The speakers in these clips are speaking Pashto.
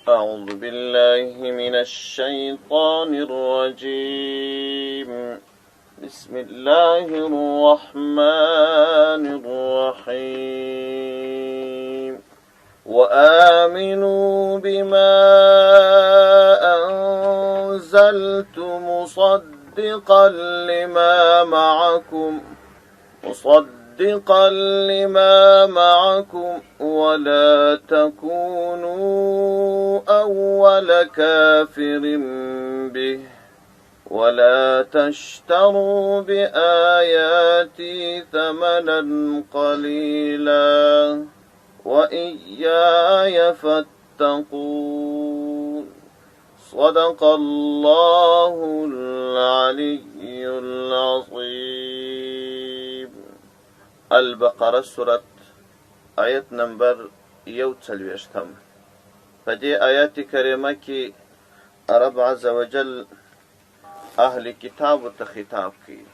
أعوذ بالله من الشيطان الرجيم. بسم الله الرحمن الرحيم. وآمنوا بما أنزلت مصدقا لما معكم ولا تكونوا أول كافر به ولا تشتروا بآياتي ثمنا قليلا وإياي فاتقون. صدق الله العلي العظيم. البقره سورت آیت نمبر 41. په دې آیات کریمه کې رب عز وجل اهل کتاب ته خطاب کوي.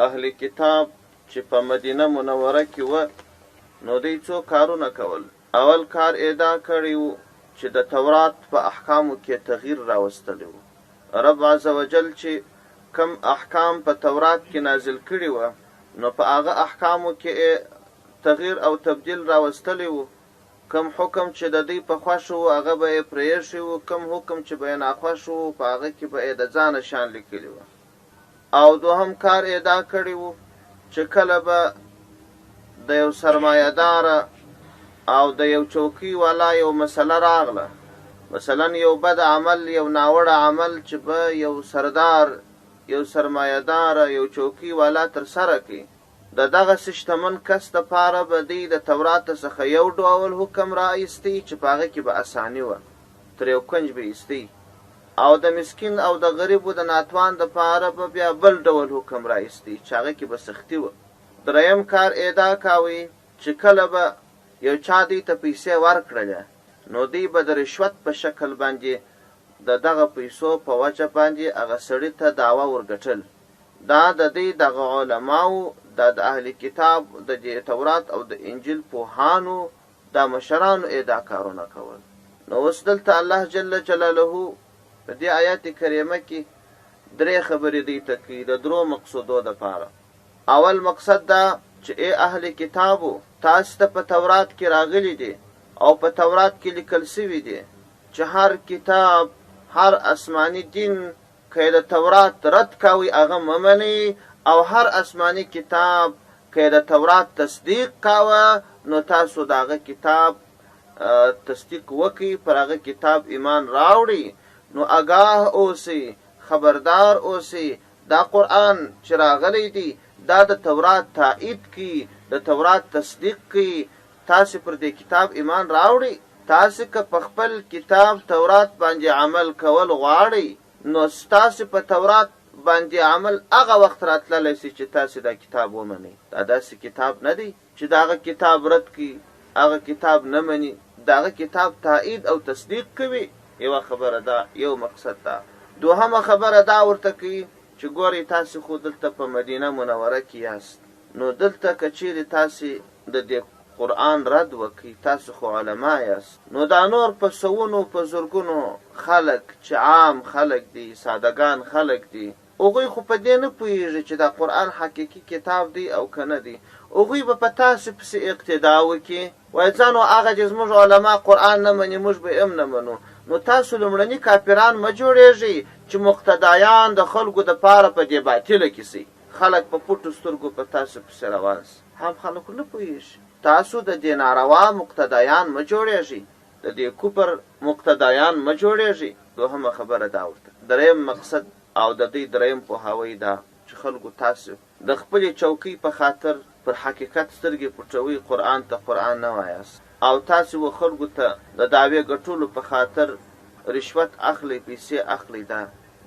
اهل کتاب چې په مدینه منوره کې و، نو دوی څو کارونه کول. اول کار ادا کړی و چې د تورات په احکامو کې تغییر راوستلی و. رب عز وجل چې کم احکام په تورات کې نازل کړي و، نو په هغه احکامو کې تغییر او تبدیل راوستلی و. کم حکم چې د دوی په خوښ و هغه به یې پرېښی و، کم حکم چې به یې ناخوښ و په هغه کې به یې د ځانه شان لیکلي و. او دوهم کار ادا کړی و چې کله به د یو سرمایه‌داره او د یو چوکۍ والا یو مسله راغله، مثلا یو بد عمل، یو ناوړه عمل چې به یو سردار، یو سرمایه‌داره، یو چوکۍ والا ترسره کړي، د دغسې شتمن کس دپاره به دوی د تورات څخه یو ډول حکم راایستی چې په هغه کې به اساني وه، تر یو کنج به ایستی. او د مسکین او د غریبو د ناتوان دپاره به بیا بل ډول حکم راایستی چې هغه کې به سختي وه. دریم کار ادا کاوی چې کله به یو چا دوی ته پیسې ورکړلې، نو دوی به د رشوت په شکل باندې د دغه پیسو په وجه باندې هغه سړي ته دعوه ورګټل. دا د دوی دغه علماو، دا د اهل کتاب، د تورات او د انجیل پوهانو، دا مشرانو ادا کارونه کول. نو اوس دلته الله جل جلاله په دې آیات کریمه کې درې خبرې دوی ته کوي د درو مقصودو دپاره. اول مقصد دا چې ای اهل کتابو، تاسو ته په تورات کې راغلی دي او په تورات کې لیکل سوي دي چې هر کتاب، هر آسماني دین که د تورات رد کوي هغه مه منئ، او هر آسماني کتاب که د تورات تصدیق کاوه نو تاسو د هغه کتاب تصدیق وکئ، پر هغه کتاب ایمان راوړئ. نو آگاه اوسئ، خبردار اوسئ، دا قرآن چې راغلی دی دا د تورات تایید کی، د تورات تصدیق کی. تاسو پر دې کتاب ایمان راوړئ. تاسو که په خپل کتاب تورات باندې عمل کول غواړئ، نو ستاسو په تورات باندې عمل هغه وخت راتللی سي چې تاسو دا کتاب ومنئ. دا داسې کتاب نه دی چې د هغه کتاب رد کړي، هغه کتاب نه مني، د هغه کتاب تایید او تصدیق کوي. یوه خبره ده، یو مقصد ده. دوهمه خبره دا ورته کوي چې ګورئ تاسو خو دلته په مدینه منوره کې یاست، نو دلته که چیرې تاسې د دې قرآن رد وکړي، تاسو خو علما یاست، نو دا نور په سوونو په زرګونو خلک چې عام خلک دي، سادهګان خلک دي، هغوی خو په دې نه پوهېږي چې دا قرآن حقیقي کتاب دی او که نه دی. هغوی به په تاسو پسې اقتدا وکړي، وایي ځانو هغه چې زموږ علما قرآن نه مني موږ به هم نه منو. نو تاسو لومړني کافران مه جوړېږئ چې مقتدایان د خلکو دپاره په دې باطله کې سئ. خلک په پټو سترګو په تاسو پسې روان سي، هم خلکو نه پوهېږي. تاسو د دې ناروا مقتدایان مه جوړېږئ، د دې کفر مقتدایان مه جوړېږئ. دوهمه خبره دا ورته. دریم مقصد او د دې دریم پوهاوی دا چې خلکو تاسو د خپلې چوکۍ په خاطر پر حقیقت سترګې پټوئ، قرآن ته قرآن نه وایاست، او تاسو و خلکو ته د دعوې ګټلو په خاطر رشوت اخلئ، پیسې اخلئ.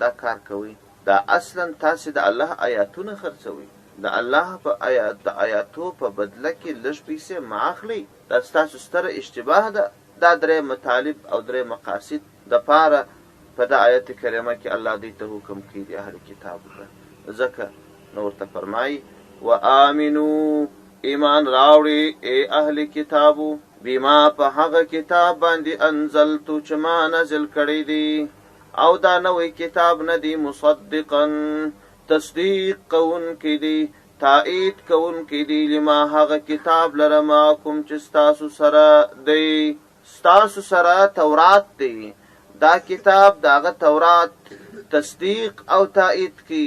دا کار کوئ. دا اصلا تاسو د الله آیاتونه خرڅوئ. د الله په د آیاتو په بدله کې لږ پیسې مه اخلئ. دا ستاسو ستره اشتباه ده. دا درې مطالب او درې مقاصد دپاره په دا آیت کریمه کې الله دوی ته حکم کوي د اهل کتابو ته. ځکه نو ورته فرمایي وآمنو، ایمان راوړي ای اهل کتابو بما په هغه کتاب باندې انزلتو چې ما نازل کړی دی، او دا نوی کتاب نه دی مصدقا تصدیق کوونکی دی، تایید کوونکی دی، لما هغه کتاب لره معکم چې ستاسو سره دی. ستاسو سره تورات دی، دا کتاب داغه تورات تصدیق او تایید کی،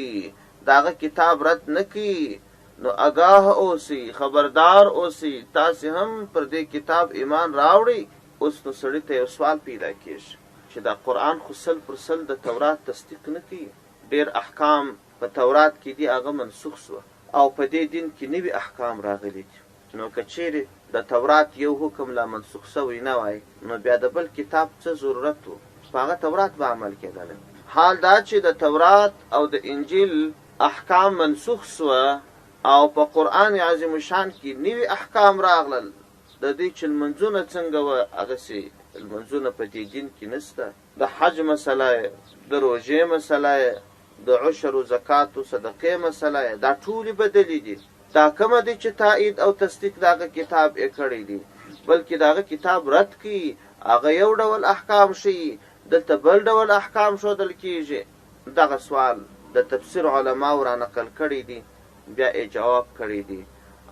داغه کتاب رد نکی. نو آگاه اوسی، خبردار اوسی، تاسې هم پر دې کتاب ایمان راوړئ. اوس نو سړي ته یو سوال پیدا کېږي چې دا قرآن خو 100% د تورات تصدیق نه کوي. ډېر احکام په تورات کې دي هغه منسوخ سوه او په دې دین کې نوي احکام راغلي دي. نو که چیرې د تورات یو حکم لا منسوخ سوی نه وای، نو بیا د بل کتاب څه ضرورت و؟ په هغه تورات به عمل کېدلی. حال دا چې د تورات او د انجیل احکام منسوخ سوه او په قرآن عظیم شان کې نوي احکام راغلل. د دې چې لمنځونه څنګه وه هغسې لمنځونه په دې دین کې نسته. د حج مسله، د روژې مسله، د عشر و زکات و صدقې مسله، دا ټولې بدلې دي. دا کومه دی چې تایید او تصدیق دغه کتاب یې کړی دی، بلکې دغه کتاب رد کړي، هغه یو ډول احکام شي، دلته بل ډول احکام ښودل کېږي. دغه سوال د تفسیر علماو را نقل کړی دی، بیا یې جواب کړی دی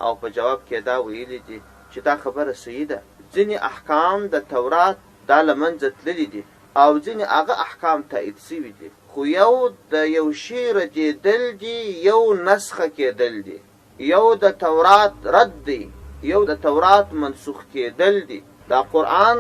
او په جواب کې دا ویلي دي چې دا خبره صحیح ده. ځینې احکام د تورات دا له منځه تللي دي او ځینې هغه احکام تایید سوي دي، خو یو د یو شي ردېدل دي، یو نسخه کېدل دي. یو د تورات رد دی، یو د تورات منسوخ کېدل دي. دا قرآن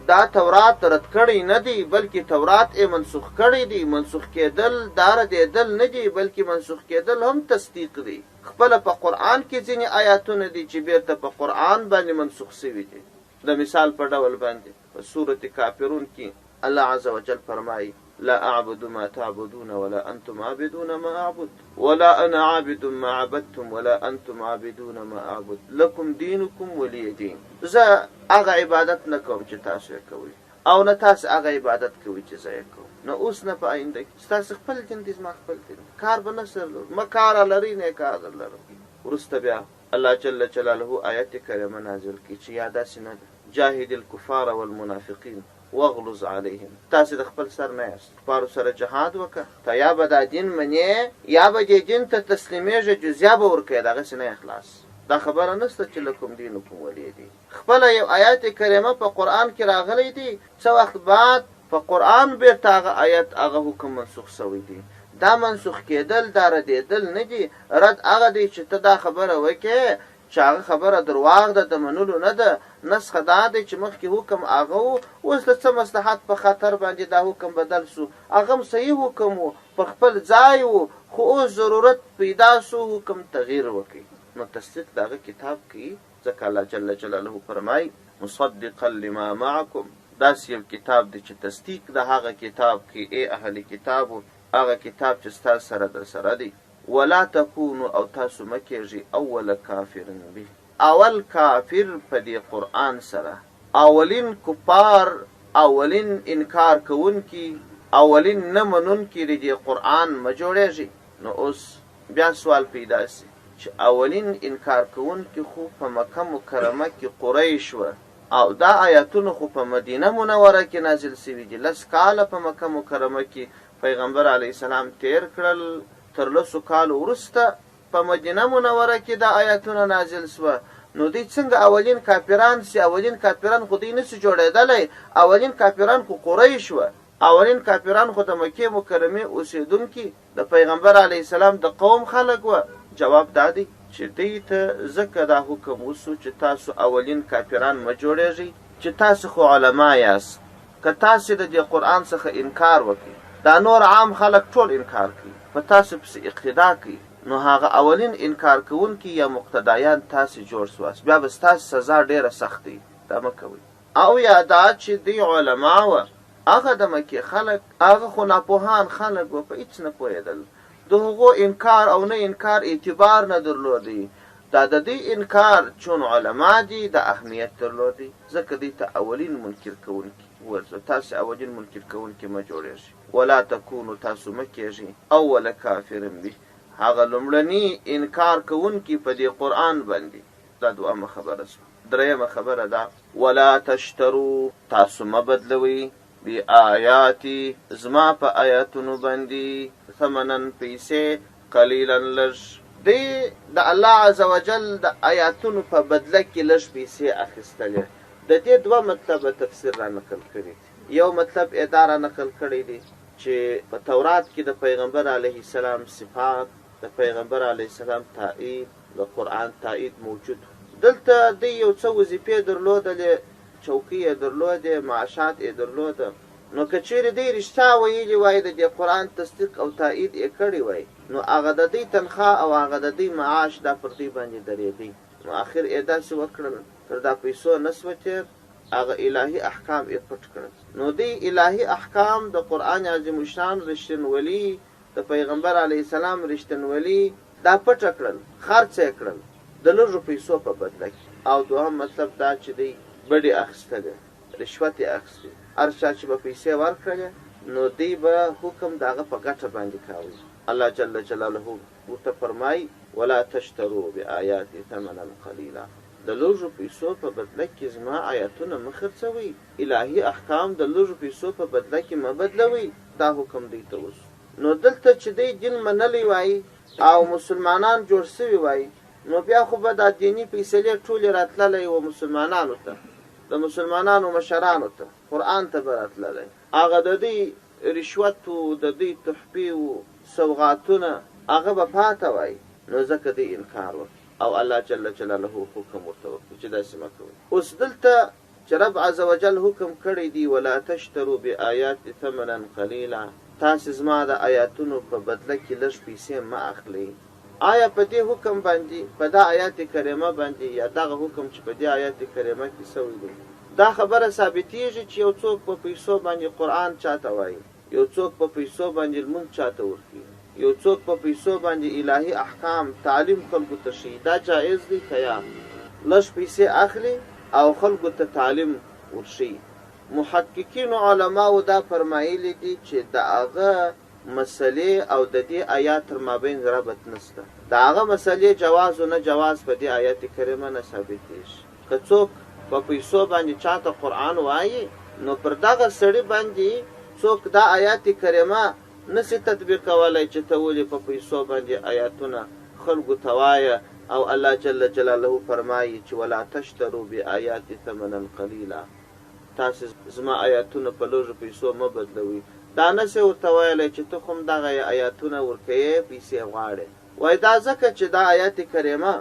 دا تورات رد کړی نه دی، بلکې تورات یې منسوخ کړی دی. منسوخ کېدل دا ردېدل نه دی، بلکې منسوخ کېدل هم تصدیق دی. خپله په قرآن کې ځینې آیاتونه دي چې بیرته په قرآن باندې منسوخ سوي دي. د مثال په ډول باندې په سورة کافرون کې الله عز وجل فرمایي: لا اعبد ما تعبدون ولا انتم عابدون ما اعبد ولا انا عابد ما عبدتم ولا انتم عابدون ما اعبد لكم دينكم ولي دين. زه هغه عبادت نه کوم چې تاسو یې کوئ او نه تاسو هغه عبادت کوئ چې زه یې کوم. نه اوس نه په آینده کې ستاسو خپل دین دی، زما خپل دین. کار به نه سره لرو، ما کار لرئ نه کار لرم. وروسته بیا الله جل جلاله آیت کریمه نازل کړي چې یا داسې نه ده: جاهد الکفار والمنافقین واغلظ علیهم. تاسې د خپل سر نه یاست، کفارو سره جهاد وکړه. ته یا به دا دین منې یا به دې دین ته تسلیمېږې، جزیه به ورکوې، دغسې نه اخلاص. دا خبره نشته چې لکم دینکم ولی دین. خپله یو آیت کریمه په قرآن کې راغلی دی، څه وخت بعد په قرآن بیرته هغه آیت هغه حکم منسوخ سوی دی. دا منسوخ کېدل دا ردېدل نه دي. رد هغه دی چې ته دا خبره وکړې چې هغه خبره درواغ ده، د منلو نه ده. نسخه دا دی چې مخکې حکم هغه و، اوس د څه مصلحت په خاطر باندې دا حکم بدل سو. هغه هم صحیح حکم و، په خپل ځای و، خو اوس ضرورت پیدا سو حکم تغییر وکړي. نو تصدیق د هغه کتاب کوي، ځکه الله جل جلاله فرمایي: مصدقا لما معکم. داسې یو کتاب دی چې تصدیق د هغه کتاب کوي. ای اهل کتابو، هغه کتاب چې ستاسو سره در سره دی. ولا تکونو، او تاسو مه کېږئ اول کافر به، اول کافر په دې قرآن سره. اولین کفار، اولین انکار کوونکي، اولین نه منونکي د دې قرآن مه جوړېږئ. نو اوس بیا سوال پیدا سي چې اولین انکار کوونکي خو په مکه مکرمه کې قریش وه، او دا آیاتونه خو په مدینه منوره کې نازل سوي دي. 10 کاله په مکه مکرمه کې پیغمبر علیه السلام تیر کړل. تر 10 کالو وروسته په مدینه منوره کې دا آیاتونه نازل سوه. نو دوی څنګه اولین کافران سي؟ اولین کافران خو دوی نسي جوړېدلی. اولین کافران خو قریش وه، اولین کافران خو د مکې مکرمې اوسېدونکي د پیغمبر علیه السلام د قوم خلک وه. جواب دا دی چې دوی ته ځکه دا حکم وسو چې تاسو اولین کافران مه جوړېږئ، چې تاسو خو علما یاست. که تاسو د دې قرآن څخه انکار وکړئ، دا نور عام خلک ټول انکار کوي، په تاسو پسې اقتدا کوي، نو هغه اولین انکار کوونکي یا مقتدایان تاسو جوړ سواست، بیا به ستاسو سزا ډېره سخت دی. دا مه کوئ. او یا دا چې دوی علما وه، هغه د مکې خلک، هغه خو ناپوهان خلک وه، په هېڅ نه پوهېدل. د هغو انکار او نه انکار اعتبار نه درلودی. دا د دې انکار چون علما دي د اهمیت درلودی، ځکه دوی ته اولین منکر کوونکي ورته. تاسو اولین منکر کوونکي مه جوړېږئ. ولا تکونو، تاسو مه کېږئ اول کافر به، هغه لومړني انکار کوونکي په دې قرآن باندې. دا دویمه خبره شوه. درېیمه خبره ده ولا تشترو تاسو مه بدلوئ بآیاتي زما په آیاتونو باندې ثمنن پیسې قلیلا لږ دی د الله عز وجل د آیاتونو په بدله کې لږ پیسې اخیستلې. د دې دوه مطلبه تفسیر را نقل کړي. یو مطلب دا را نقل کړی دی چې په تورات کې د پیغمبر علیه السلام صفات، د پیغمبر علیه السلام تایید، د قرآن تایید موجود. دلته دی یو څه وظیفې درلودلې، چوکۍ یې درلودې، معاشات یې درلوده. نو که چیرې دی رښتیا ویلي وای د دې قرآن تصدیق او تایید یې کړی وای، نو هغه د دوی تنخواه او هغه د دوی معاش دا پر دوی باندې درېدی. نو آخر یې داسې وکړل تر دا پیسو نه سوه تېر، هغه الهي احکام یې پټ کړل. نو دی الهي احکام د قرآن عظیم الشان رښتینولي، د پیغمبر علیه السلام رښتینولي دا پټه کړل، خرڅ یې کړل د لږو پیسو په بدله کې. او دوهم مطلب دا چې دی بډې اخیستلې، رشوت یې اخیستې. هر چا چې به پیسې ورکړلې نو دی به حکم د هغه په ګټه باندې کاوه. الله جل جلاله ورته فرمایي ولا تشترو بآیاتي ثمنا قلیلا، د لږو پیسو په بدله کې زما آیاتونه مه خرڅوئ، الهي احکام د لږو پیسو په بدله کې مه بدلوئ. دا حکم دی ته اوس. نو دلته چې دی دین منلی وای او مسلمانان جوړ سوي وای، نو بیا خو به دا دیني فیصلې ټولې راتللی و مسلمانانو ته، د مسلمانانو مشرانو ته، قرآن ته به راتللی. هغه د دوی رشوت و د دوی تحفې و سوغاتونه هغه به پاته وای. نو ځکه دوی انکار وکړي او الله جل جلاله حکم ورته وکړي چې داسې مه کوئ. اوس دلته چې رب عز وجل حکم کړی دی ولا تشترو بآیات ثمنا قلیلا، تاسې زما د آیاتونو په بدله کې لږ پیسې مه اخلئ. آیا په دې حکم باندې، په دا آیات کریمه باندې، یا دغه حکم چې په دې آیات کریمه کې سوی دی، دا خبره ثابتېږي چې یو څوک په پیسو باندې قرآن چاته وایي، یو څوک په پیسو باندې لمونځ چاته ورکوي، یو څوک په پیسو باندې الهي احکام تعلیم خلکو ته ښیي، دا جایز دی که یا لږ پیسې اخلي او خلکو ته تعلیم ورښیي؟ محققینو علماو دا فرمایلی دي چې د هغه مسلې او د دې آیات تر مابین ربط نشته. د هغه مسلې جواز و نه جواز په دې آیات کریمه نه ثابتېږي. که څوک په پیسو باندې چاته قرآن وایي، نو پر دغه سړي باندې څوک دا آیات کریمه نسي تطبیقولی چې ته ولې په پیسو باندې آیاتونه خلکو ته وایه. او الله جل جلاله فرمایي چې ولا تشترو بآیات ثمنا قلیلا، تاسې زما آیاتونه په لږو پیسو مه بدلوئ. دا نسې ورته ویلی چې ته خو هم دغه آیاتونه ورکوې پیسې غواړې. وایي دا ځکه چې دا آیات کریمه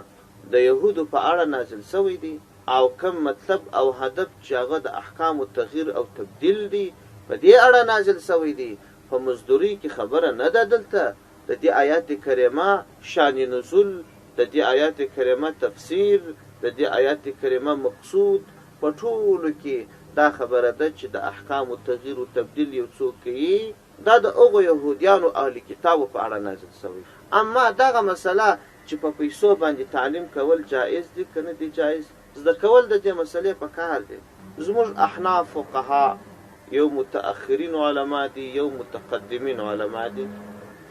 د یهودو په اړه نازل سوی دی او کم مطلب او هدف چې هغه د احکامو تغییر او تبدیل دی په دې اړه نازل سوی دی. په مزدوري کې خبره نه ده. دلته د دې آیات کریمه شان نزول، د دې آیات کریمه تفسیر، د دې آیات کریمه مقصود په ټولو کې دا خبره ده چې د احکامو تغییر او تبدیل یو څوک کوي، دا د هغو یهودیانو اهل کتابو په اړه نازل شوی. اما دغه مسله چې په پیسو باندې تعلیم کول جایز دي که نه دي جایز، زده کول د دې مسلې په کار دی. زموږ احناف فقها یو متأخرین علما دي، یو متقدمین علما دي.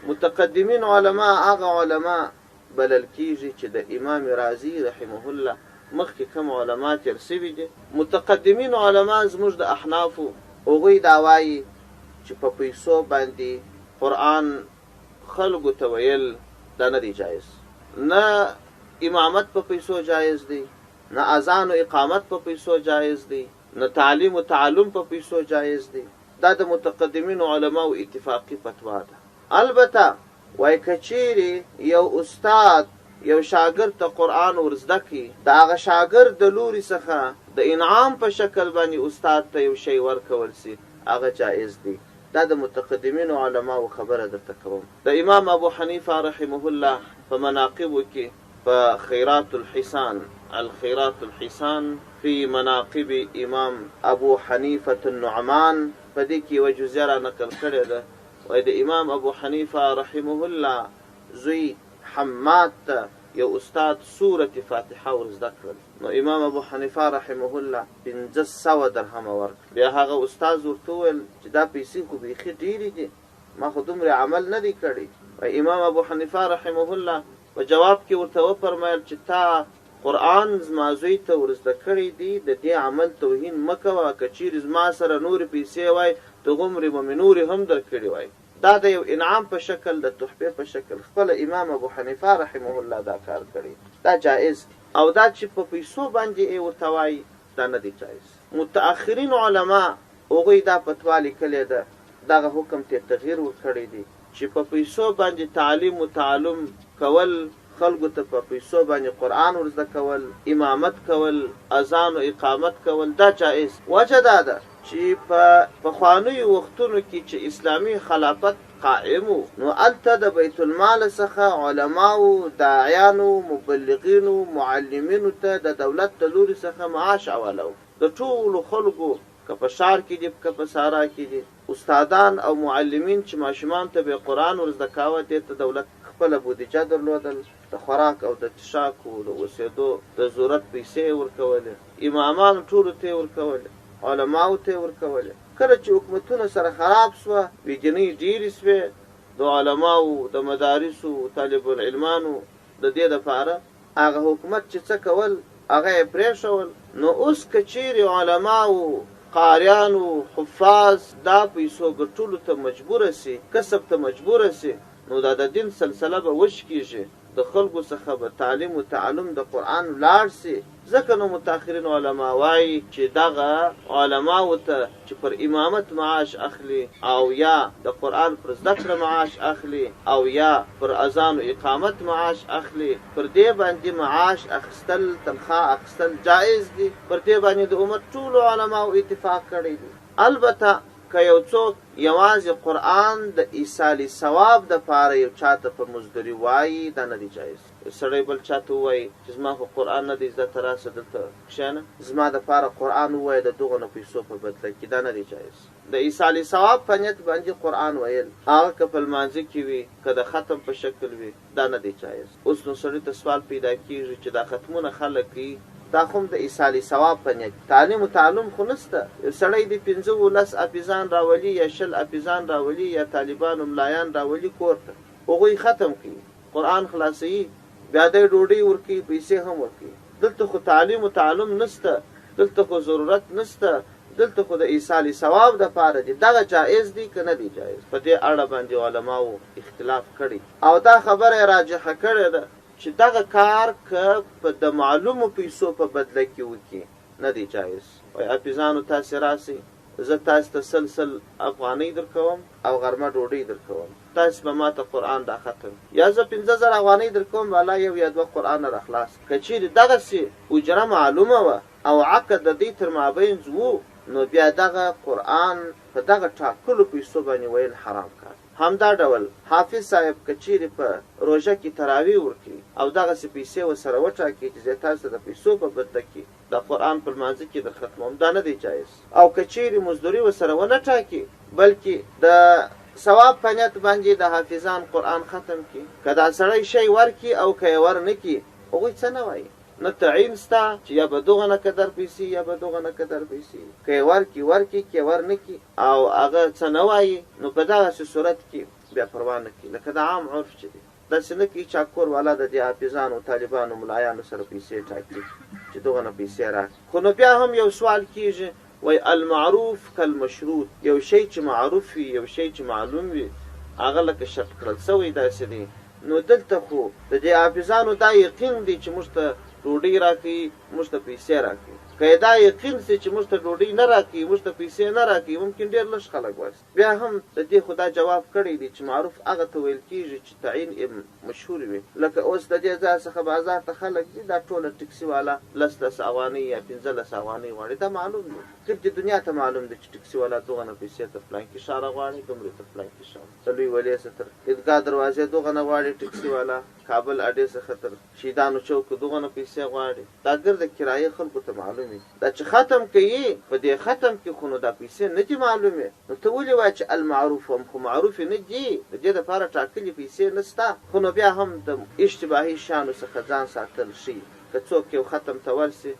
متقدمین علما هغه علما بلل کیږي چې د امام رازی رحمه الله مخکې کوم علما تیر سوي دي. متقدمین علما زموږ د احنافو هغوی دا وایي چې په پیسو باندې قرآن خلکو ته ویل دا نه دی جایز. نه امامت په پیسو جایز دی، نه اذان و اقامت په پیسو جایز دی، نه تعلیم و تعلم په پیسو جایز دی. دا د متقدمین علماو اتفاقی فتوا ده. البته وای کچیری یو استاد یو شاګرد ته قرآن ورزده کړي، د هغه شاګرد د لوري څخه د انعام په شکل باندې استاد ته یو شی ورکول سي، هغه جایز دی. دا د متقدمینو علماو خبره درته کوم. د امام ابو حنیفه رحمه الله په مناقبو کې په خیرات الحسان، الخیرات الحسان فی مناقب امام ابو حنیفه النعمان، په دې کې یوه جزیه را نقل کړې ده. وایي د امام ابو حنیفه رحمه الله زوی حماد ته یو استاد سورة فاتحه ورزده کړل. نو امام ابو حنیفه رحمه الله 500 درهم ورکړل. بیا هغه استاد ورته وویل چې دا پیسې خو بیخي ډېرې دي، ما خو دومره عمل نه دی کړی. امام ابو حنیفه رحمه الله په جواب کې ورته وفرمایل چې تا قرآن زما زوی ته ورزده کړی دی، د دې عمل توهین مه کوه. که چیرې زما سره نورې پیسې وای ته غومرې به مې نورې هم درکړې وای. دا د یو انعام په شکل، د تحفې په شکل خپله امام ابو حنیفه رحمه الله دا کار کړی، دا جایز دی. او دا چې په پیسو باندې ورته وایي دا نه دی جایز. متأخرین علما هغوی دا فتوا لیکلې ده، دغه حکم ته تغییر ورکړی دی چې په پیسو باندې تعلیم و تعلم کول، خلکو ته په پیسو باندې قرآن ورزده کول، امامت کول، اذان و اقامت کول، دا جایز. وجه دا ده چې په پخوانیو وختونو کې چې اسلامي خلافت قائم و، نو هلته د بیت المال څخه علماو، داعیانو، مبلغینو، معلمینو ته د دولت د لوري څخه معاش اولو. د ټولو خلکو که په ښار کې دي که په صحرا کې دي، استادان او معلمین چې ماشومان ته به قرآن ورزده کاوه، دې ته دولت خپله بودیجه درلودل، د خوراک او د څښاک او د اوسېدو د ضرورت پیسې ورکولې، امامانو ټولو ته یې ورکولې، علماو ته یې ورکولې. کله چې حکومتونه سره خراب سوه، بېدینۍ ډېرې سوې، د علماو، د مدارسو، طالب العلمانو د دې دپاره هغه حکومت چې څه کول هغه یې پرېښول. نو اوس که چیرې علماو، قاریانو، حفاظ دا پیسو ګټلو ته مجبوره سي، کسب ته مجبوره سي، نو دا د دین سلسله به وش کېږي، د خلکو څخه به تعلیم و تعلم د قرآن لاړ سي. ځکه نو متأخرین علما وایي چې دغه علماو ته چې پر امامت معاش اخلي، او یا د قرآن پر زده کړه معاش اخلي، او یا پر اذان و اقامت معاش اخلي، پر دې باندې معاش اخیستل، تنخواه اخیستل جایز دي. پر دې باندې د امت ټولو علماو اتفاق کړی دی. البته که یو څوک یوازې قرآن د ایصالي ثواب دپاره یو چاته په مزدوري وایي، دا نه دی جایز. سړی بل چاته ووایي چې زما خو قرآن نه دی زده، ته راسه دلته کښېنه زما دپاره قرآن ووایه د دغو پیسو په بدله کې، دا نه دی جایز. د ایصالي ثواب په نیت باندې قرآن ویل، هغه که په لمانځه کې وي که د ختم په شکل وي، دا نه دی جایز. اوس نو سړي ته سوال پیدا کېږي چې دا ختمونه خلک کوي، دا خو د ایصالي ثواب په نیت، تعلیم و تعلم خو نسته. سړی د 15 حافظان راولي یا 20 حافظان راولي یا طالبانو ملایان راولي کور ته، هغوی ختم کوي، قرآن خلاصوي، بیا دی ډوډۍ ورکوي، پیسې هم ورکوي. دلته خو تعلیم و تعلم نسته، دلته خو ضرورت نسته، دلته خو د ایصالي ثواب دپاره دی. دغه جایز دی که نه دی جایز؟ په دې اړه باندې علماو اختلاف کړی، او دا خبره یې راجحه کړې ده چې دغه کار که په د معلومو پیسو په بدله کې وکړي نه دی جایز. وایي حافظانو تاسې راسئ، زه تاسې ته 100 افغانۍ درکوم او غرمه ډوډۍ درکوم، تاسې به ما ته قرآن دا ختم، یا زه 50,000 افغانۍ درکوم، والا 1 یا 2 قرآن را خلاص. که چیرې دغسې اجره معلومه وه او عقد د دوی تر مابین وو، نو بیا دغه قرآن په دغه ټاکلو پیسو باندې ویل حرام کار. همدا ډول حافظ صاحب که چیرې په روژه کې تراویح ورکړي او دغسې پیسې ورسره وټاکي چې زه تاسو د پیسو په بدله کې د قرآن په لمانځه کې در ختموم، دا نه دی جایز. او که چیرې مزدوري ورسره ونه ټاکي، بلکې د ثواب په نیت باندې د حافظان قرآن ختم کړي، که دا سړی شی ورکړي او که یې ورنکړي، هغوی څه نه وایي، نه تعین سته چې یا به دغه نه قدر پیسې یا به دغه نه قدر پیسې، که یې ورکړي ورکړي، که یې ورنکړي او هغه څه نه وایي، نو په دغسې صورت کې بیا پروا نه کوي. لکه د عام عرف چې دی داسې نه کوي چې کور والا د دې حافظانو، طالبانو، ملایانو سره پیسې ټاکي چې دغه نه پیسې راکړي. خو نو بیا هم یو سوال کېږي، وایي المعروف کالمشروط، یو شی چې معروف وي، یو شی چې معلوم وي، هغه لکه شرط کړل سوی داسې دی. نو دلته خو د دې حافظانو دا یقین دی چې موږ ته ډوډۍ راکوي، موږ ته پیسې راکوي. که یې دا یقین سي چې موږ ته ډوډۍ نه راکوي، موږ ته پیسې نه راکوي، ممکن ډېر لږ خلک وایي. بیا هم د دې خو دا جواب کړی دی چې معروف هغه ته ویل کېږي چې تعین یې مشهور وي. لکه اوس د دې ځای څخه بازار ته خلک ځي، دا ټوله ټکسي والا 10 افغانۍ یا 15 افغانۍ غواړي، دا معلوم دی، ټول د دنیا ته معلوم دی چې ټکسي والا دغه نه پیسې ته فلانکي ښار غواړي، دومره ته فلانکي ښار، د لوی ولې څخه تر عیدګاه دروازې دغه نه غواړي ټکسي والا، کابل اډې څخه تر شهیدانو چوک دغه نه پیسې غواړي. دا ګرد کرایه خلکو ته معلومې، دا چې ختم کوي په دې ختم کې خو نو دا پیسې نه دي معلومې. نو ته ولې وایې چې المعروف هم خو معروف نه دي، د دې دپاره ټاکلې پیسې نسته. خو نو بیا هم د اشتباهي شیانو څخه ځان ساتل ښي. که څوک یو ختم ته ورسي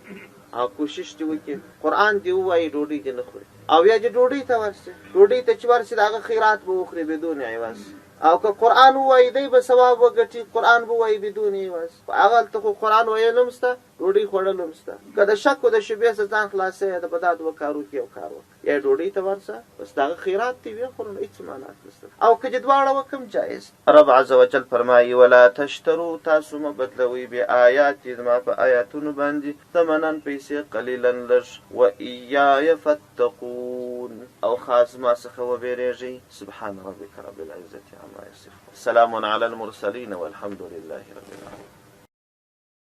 او کوشش دې وکړي، قرآن دې ووایي، ډوډۍ دې نه خوري، او یا چې ډوډۍ ته ورسي، ډوډۍ ته چې ورسي د هغه خیرات به وخوري بدون عوض. او که قرآن ووایي دی به ثواب وګټي، قرآن به وایي بدون عوض. هغلته خو قرآن ویل هم شته، ډوډۍ خوړل هم شته. که د شک او د شبهې څخه ځان خلاصوې د به دا دوه کارو کې یو کار وکړه، یا ډوډۍ ته ورسه بس د هغه خیرات دې ویې خورو، هېڅ معنات نشته. او که چې دواړه وکړم جایز. رب عز وجل فرمایي ولا تشترو، تاسو مه بدلوئ بآیاتي زما په آیاتونو باندې ثمنا پیسې قلیلا لږ، وایای فاتقون او خاص ما څخه وبېرېږئ. سبحان ربک رب العزة عما یصفون، سلام علی المرسلین والحمد لله رب العالمین.